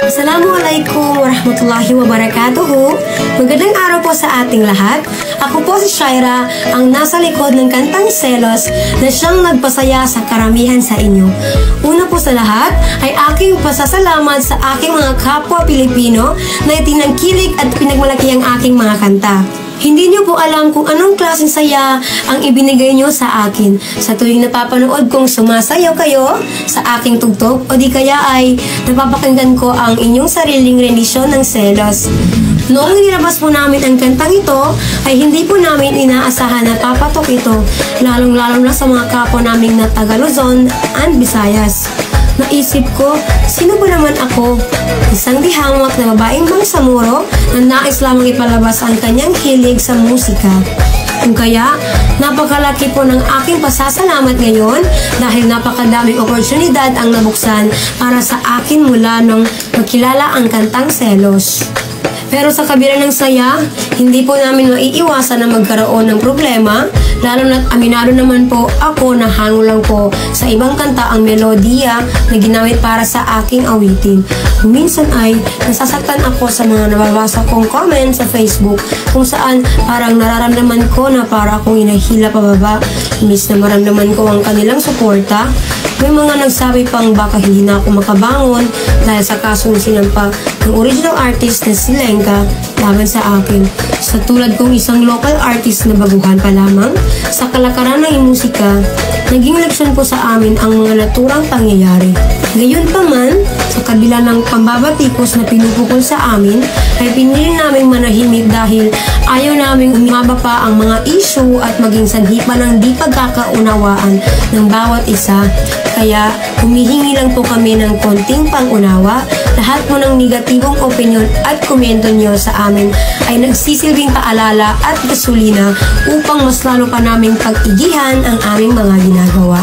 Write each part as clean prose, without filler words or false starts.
Assalamualaikum warahmatullahi wabarakatuh. Magandang araw po sa ating lahat. Ako po si Shaira, ang nasa likod ng kantang Selos na siyang nagpasaya sa karamihan sa inyo. Una po sa lahat ay aking pasasalamat sa aking mga kapwa Pilipino na itinangkilik at pinagmalaki ang aking mga kanta. Hindi niyo po alam kung anong klaseng saya ang ibinigay niyo sa akin sa tuwing napapanood kong sumasayaw kayo sa aking tugtog o di kaya ay napapakinggan ko ang inyong sariling rendisyon ng Selos. Noong nilabas po namin ang kantang ito, ay hindi po namin inaasahan na papatok ito, lalong-lalo na sa mga kapwa naming na taga Luzon and Visayas. Naisip ko, sino ba naman ako? Isang dihamak na babaeng mangsamuro na nais lamang ipalabas ang kanyang hilig sa musika. Kung kaya, napakalaki po ng aking pasasalamat ngayon dahil napakadaming oportunidad ang nabuksan para sa akin mula nung makilala ang kantang Selos. Pero sa kabila ng saya, hindi po namin maiiwasan na magkaroon ng problema, lalo na't aminado naman po ako na hango lang po sa ibang kanta ang melodiya na ginamit para sa aking awitin. Minsan ay nasasaktan ako sa mga nababasa kong comment sa Facebook kung saan parang nararamdaman ko na para akong inahila pababa. Imbis na maramdaman ko ang kanilang suporta, may mga nagsabi pang baka hindi na ako makabangon dahil sa kasong sinampa ng original artist na si Lenka laban sa akin. Sa tulad kong isang local artist na baguhan pa lamang, sa kalakaran ng musika, naging leksyon po sa amin ang mga naturang pangyayari. Ngayon pa man, sa kabila ng pambabatikos na pinupukol sa amin, ay pinili naming manahimik dahil ayaw naming umaba pa ang mga issue at maging sanhi pa ng di pagkakaunawaan ng bawat isa. Kaya humihingi lang po kami ng konting pangunawa. Lahat po ng negatibong opinion at komento nyo sa amin ay nagsisilbing paalala at gasolina upang mas lalo pa naming pag-igihan ang aming mga ginagawa.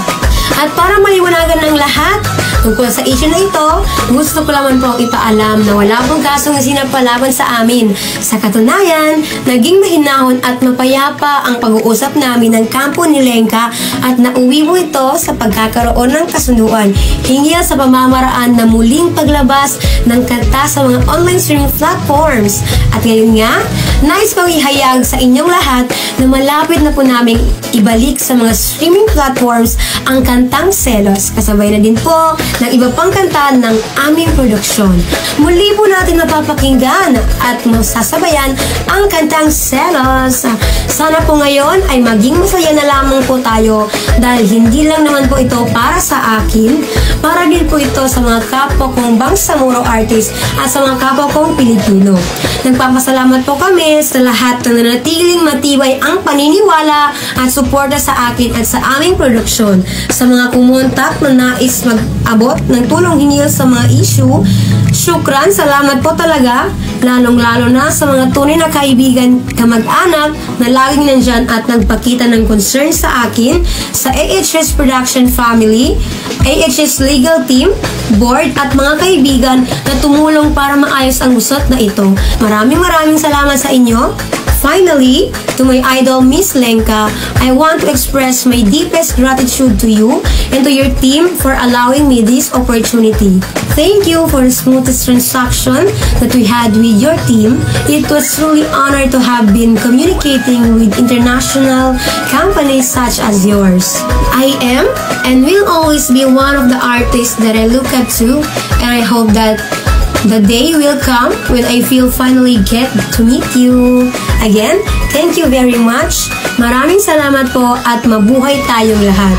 At para maliwanagan ng lahat tungkol sa issue na ito, gusto ko naman po ipaalam na wala pong kasong sinapalaban sa amin. Sa katunayan, naging mahinahon at mapayapa ang pag-uusap namin ng kampo ni Lenka at nauwi mo ito sa pagkakaroon ng kasunduan hinggil sa pamamaraan na muling paglabas ng kanta sa mga online streaming platforms. At ngayon nga, nais kong ihayag sa inyong lahat na malapit na po naming ibalik sa mga streaming platforms ang kantang Selos. Kasabay na din po ng iba pang kanta ng aming produksyon. Muli po natin mapapakinggan at masasabayan ang kantang Selos. Sana po ngayon ay maging masaya na lamang po tayo dahil hindi lang naman po ito para sa akin, para din po ito sa mga kapwa kong bangsamoro artist at sa mga kapwa kong Pilipino. Nagpapasalamat po kami sa lahat na nanatiling matibay ang paniniwala at suporta sa akin at sa aming produksyon. Sa mga kumontak na nais mag-abot ng tulong hinggil sa mga issue, syukran, salamat po talaga, lalong-lalo na sa mga tunay na kaibigan, kamag-anak na laging nandyan at nagpakita ng concern sa akin, sa AHS Production Family, AHS Legal Team, Board at mga kaibigan na tumulong para maayos ang gusot na ito. Maraming salamat sa inyo. Finally, to my idol Miss Lenka, I want to express my deepest gratitude to you and to your team for allowing me this opportunity. Thank you for the smoothest transaction that we had with your team. It was truly an honor to have been communicating with international companies such as yours. I am and will always be one of the artists that I look up to, and I hope that the day will come when I feel finally get to meet you. Again, thank you very much. Maraming salamat po at mabuhay tayong lahat.